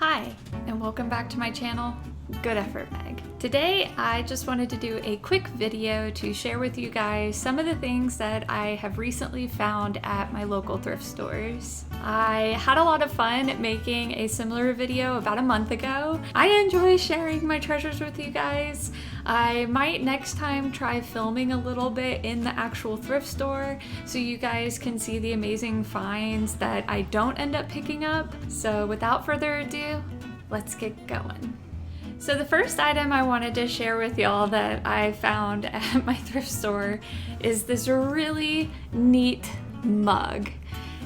Hi, and welcome back to my channel. Good effort, Meg. Today, I just wanted to do a quick video to share with you guys some of the things that I have recently found at my local thrift stores. I had a lot of fun making a similar video about a month ago. I enjoy sharing my treasures with you guys. I might next time try filming a little bit in the actual thrift store so you guys can see the amazing finds that I don't end up picking up. So without further ado, let's get going. So the first item I wanted to share with y'all that I found at my thrift store is this really neat mug.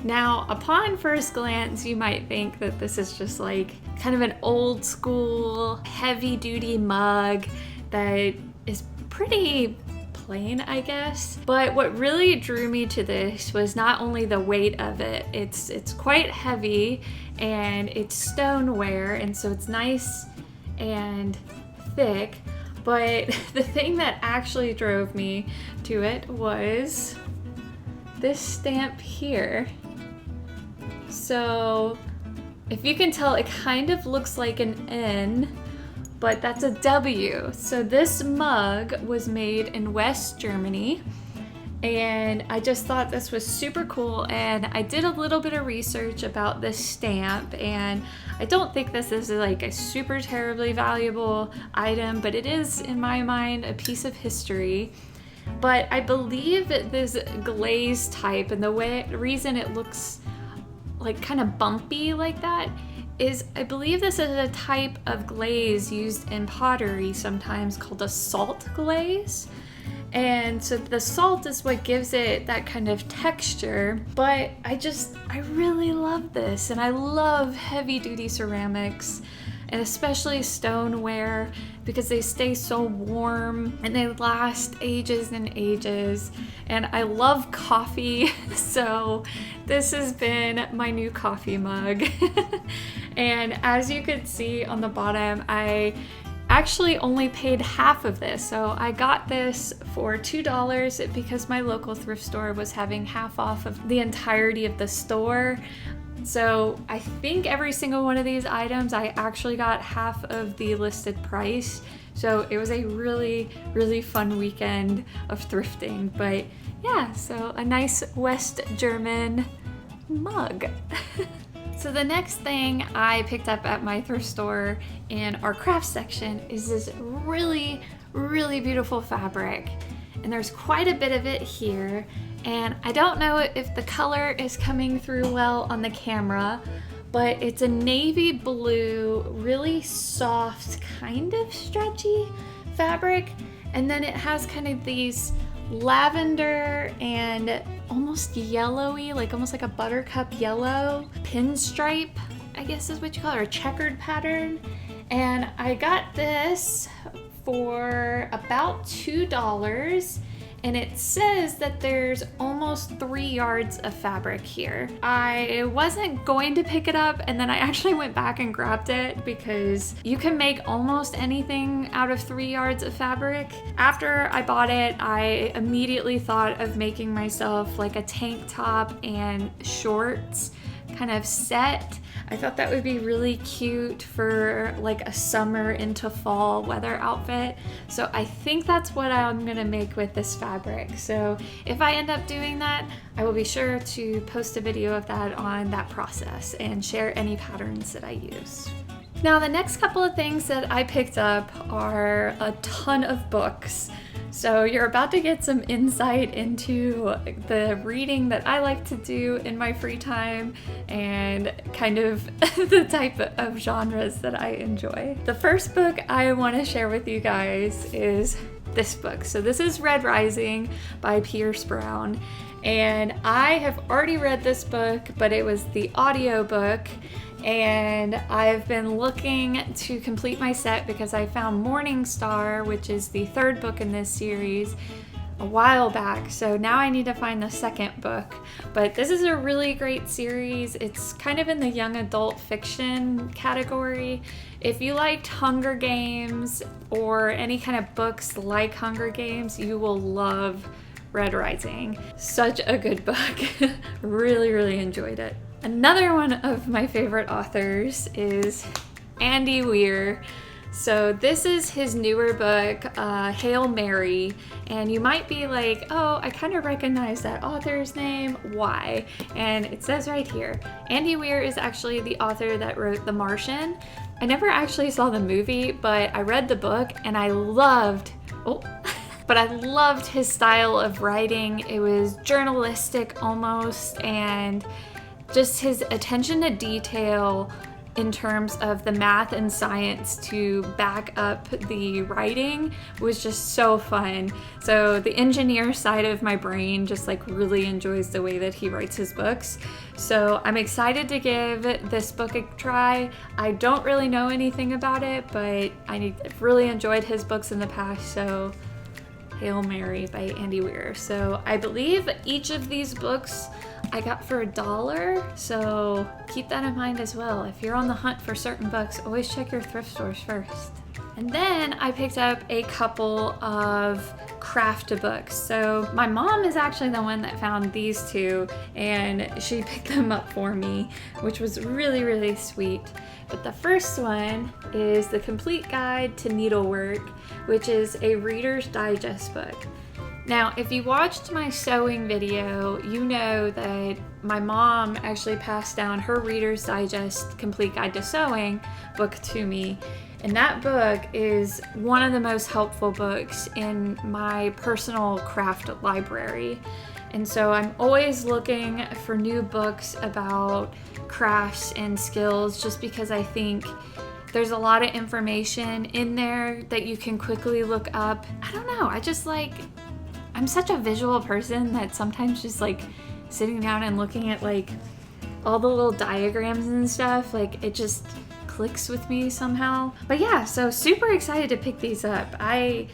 Now, upon first glance, you might think that this is just like kind of an old school, heavy duty mug that is pretty plain, I guess. But what really drew me to this was not only the weight of it, it's quite heavy and it's stoneware, and so it's nice and thick, but the thing that actually drove me to it was this stamp here. So if you can tell, it kind of looks like an N, but that's a W. So this mug was made in West Germany, and I just thought this was super cool, and I did a little bit of research about this stamp, and I don't think this is like a super terribly valuable item, but it is, in my mind, a piece of history. But I believe that this glaze type, and the reason it looks like kind of bumpy like that, is I believe this is a type of glaze used in pottery sometimes called a salt glaze. And so the salt is what gives it that kind of texture, but I really love this, and I love heavy duty ceramics, and especially stoneware, because they stay so warm and they last ages and ages. And I love coffee, so this has been my new coffee mug. And as you could see on the bottom, I actually only paid half of this. So I got this for $2 because my local thrift store was having half off of the entirety of the store. So I think every single one of these items I actually got half of the listed price. So it was a really, really fun weekend of thrifting. But yeah, so a nice West German mug. So the next thing I picked up at my thrift store in our craft section is this really, really beautiful fabric. And there's quite a bit of it here. And I don't know if the color is coming through well on the camera, but it's a navy blue, really soft, kind of stretchy fabric. And then it has kind of these lavender and almost yellowy, like almost like a buttercup yellow pinstripe, I guess is what you call it, or a checkered pattern. And I got this for about $2. And it says that there's almost 3 yards of fabric here. I wasn't going to pick it up, and then I actually went back and grabbed it because you can make almost anything out of 3 yards of fabric. After I bought it, I immediately thought of making myself like a tank top and shorts kind of set. I thought that would be really cute for like a summer into fall weather outfit. So I think that's what I'm gonna make with this fabric. So if I end up doing that, I will be sure to post a video of that on that process and share any patterns that I use. Now the next couple of things that I picked up are a ton of books. So you're about to get some insight into the reading that I like to do in my free time and kind of the type of genres that I enjoy. The first book I want to share with you guys is this book. So this is Red Rising by Pierce Brown. And I have already read this book, but it was the audiobook. And I've been looking to complete my set because I found Morning Star, which is the third book in this series, a while back. So now I need to find the second book. But this is a really great series. It's kind of in the young adult fiction category. If you liked Hunger Games or any kind of books like Hunger Games, you will love Red Rising. Such a good book. Really, really enjoyed it. Another one of my favorite authors is Andy Weir. So this is his newer book, Hail Mary, and you might be like, oh, I kind of recognize that author's name, why? And it says right here, Andy Weir is actually the author that wrote The Martian. I never actually saw the movie, but I read the book and I loved his style of writing. It was journalistic almost, and just his attention to detail in terms of the math and science to back up the writing was just so fun. So the engineer side of my brain just like really enjoys the way that he writes his books. So I'm excited to give this book a try. I don't really know anything about it, but I've really enjoyed his books in the past, so Hail Mary by Andy Weir. So I believe each of these books I got for $1, so keep that in mind as well. If you're on the hunt for certain books, always check your thrift stores first. And then I picked up a couple of craft books. So my mom is actually the one that found these two, and she picked them up for me, which was really, really sweet. But the first one is The Complete Guide to Needlework, which is a Reader's Digest book. Now, if you watched my sewing video, you know that my mom actually passed down her Reader's Digest Complete Guide to Sewing book to me. And that book is one of the most helpful books in my personal craft library. And so I'm always looking for new books about crafts and skills, just because I think there's a lot of information in there that you can quickly look up. I don't know, I'm such a visual person that sometimes just like sitting down and looking at like all the little diagrams and stuff, like it just clicks with me somehow. But yeah, so super excited to pick these up. I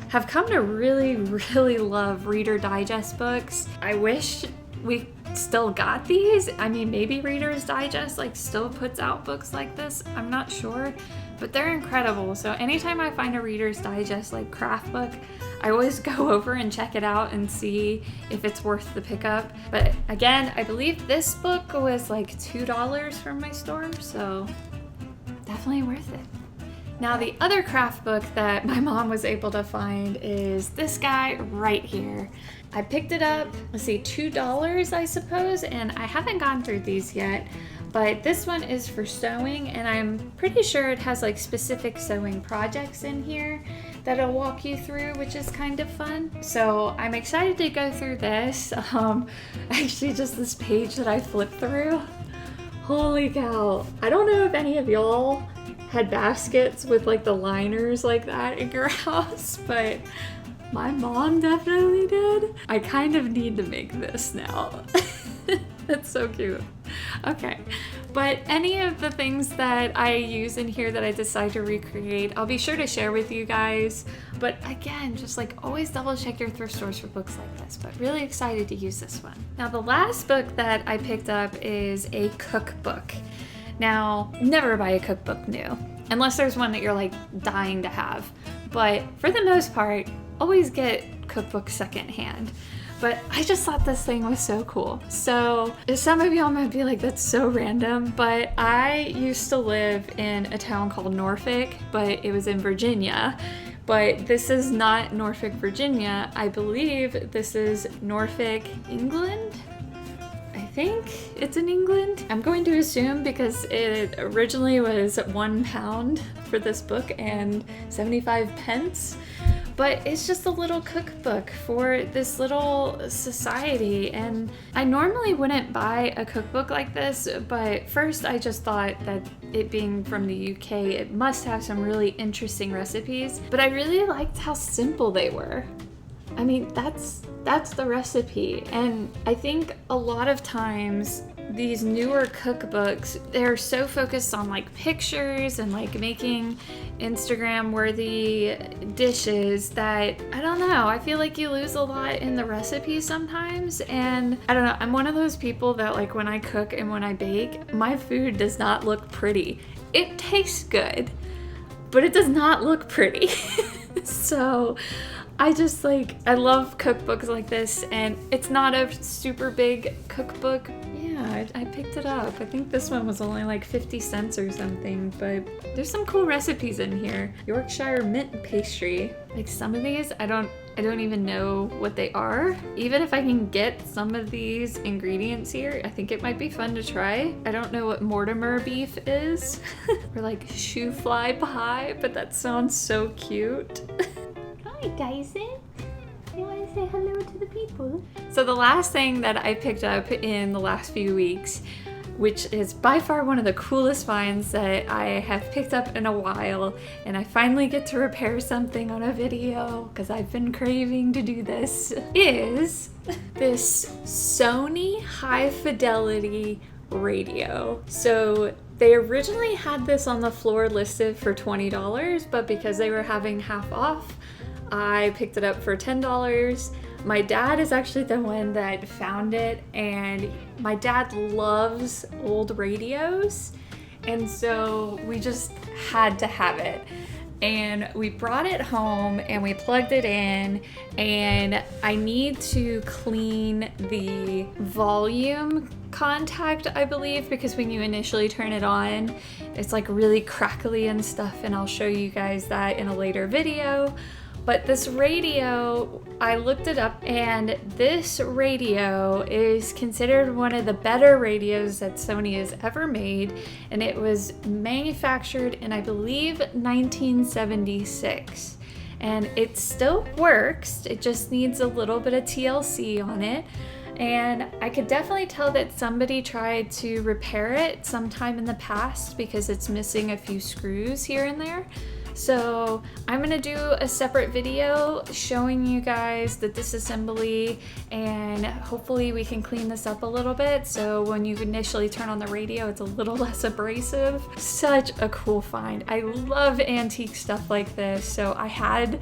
have come to really, really love Reader Digest books. I wish we still got these. I mean, maybe Reader's Digest like still puts out books like this. I'm not sure, but they're incredible. So anytime I find a Reader's Digest like craft book, I always go over and check it out and see if it's worth the pickup. But again, I believe this book was like $2 from my store, so definitely worth it. Now, the other craft book that my mom was able to find is this guy right here. I picked it up, $2, I suppose, and I haven't gone through these yet, but this one is for sewing, and I'm pretty sure it has like specific sewing projects in here that I'll walk you through, which is kind of fun. So I'm excited to go through this. Actually, just this page that I flipped through. Holy cow. I don't know if any of y'all had baskets with like the liners like that in your house, but my mom definitely did. I kind of need to make this now. That's so cute. Okay, but any of the things that I use in here that I decide to recreate, I'll be sure to share with you guys. But again, just like always double check your thrift stores for books like this, but really excited to use this one. Now, the last book that I picked up is a cookbook. Now, never buy a cookbook new, unless there's one that you're like dying to have. But for the most part, always get cookbooks secondhand. But I just thought this thing was so cool. So some of y'all might be like, that's so random, but I used to live in a town called Norfolk, but it was in Virginia. But this is not Norfolk, Virginia. I believe this is Norfolk, England. I think it's in England. I'm going to assume because it originally was £1 for this book and 75 pence. But it's just a little cookbook for this little society, and I normally wouldn't buy a cookbook like this, but first I just thought that it being from the UK, it must have some really interesting recipes, but I really liked how simple they were. I mean, that's the recipe, and I think a lot of times these newer cookbooks, they're so focused on like pictures and like making Instagram worthy dishes that I don't know, I feel like you lose a lot in the recipe sometimes. And I don't know, I'm one of those people that like when I cook and when I bake, my food does not look pretty. It tastes good, but it does not look pretty. So I just I love cookbooks like this, and it's not a super big cookbook. Yeah, I picked it up. I think this one was only like 50 cents or something, but there's some cool recipes in here. Yorkshire mint pastry. Like some of these, I don't even know what they are. Even if I can get some of these ingredients here, I think it might be fun to try. I don't know what Mortimer beef is, or like shoe fly pie, but that sounds so cute. Hi, Dyson. You want to say hello to the people? So the last thing that I picked up in the last few weeks, which is by far one of the coolest finds that I have picked up in a while, and I finally get to repair something on a video because I've been craving to do this, is this Sony high fidelity radio. So they originally had this on the floor listed for $20, but because they were having half off, I picked it up for $10. My dad is actually the one that found it, and my dad loves old radios, and so we just had to have it. And we brought it home and we plugged it in, and I need to clean the volume contact, I believe, because when you initially turn it on, it's like really crackly and stuff, and I'll show you guys that in a later video. But this radio, I looked it up, and this radio is considered one of the better radios that Sony has ever made, and it was manufactured in, I believe, 1976. And it still works, it just needs a little bit of TLC on it. And I could definitely tell that somebody tried to repair it sometime in the past because it's missing a few screws here and there. So I'm gonna do a separate video showing you guys the disassembly, and hopefully we can clean this up a little bit so when you initially turn on the radio it's a little less abrasive. Such a cool find. I love antique stuff like this, so I had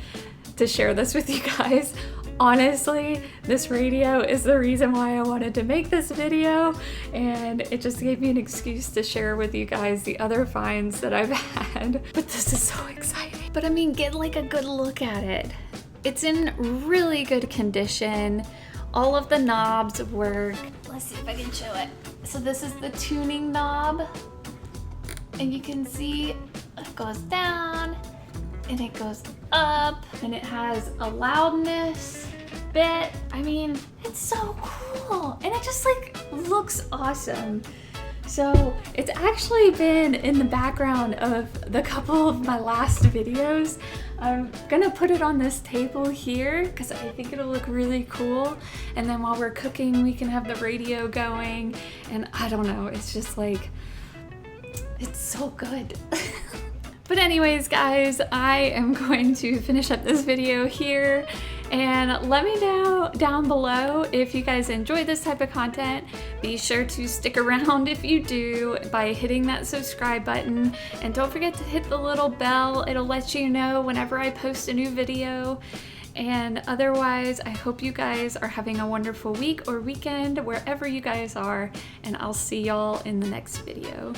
to share this with you guys. Honestly, this radio is the reason why I wanted to make this video, and it just gave me an excuse to share with you guys the other finds that I've had. But this is so exciting. But I mean, get like a good look at it. It's in really good condition. All of the knobs work. Let's see if I can show it. So this is the tuning knob, and you can see it goes down and it goes up, and it has a loudness bit. I mean, it's so cool, and it just like looks awesome. So it's actually been in the background of the couple of my last videos. I'm gonna put it on this table here because I think it'll look really cool, and then while we're cooking we can have the radio going, and I don't know, it's just like, it's so good. But anyways, guys, I am going to finish up this video here, and let me know down below if you guys enjoy this type of content. Be sure to stick around if you do by hitting that subscribe button, and don't forget to hit the little bell. It'll let you know whenever I post a new video. And otherwise, I hope you guys are having a wonderful week or weekend wherever you guys are, and I'll see y'all in the next video.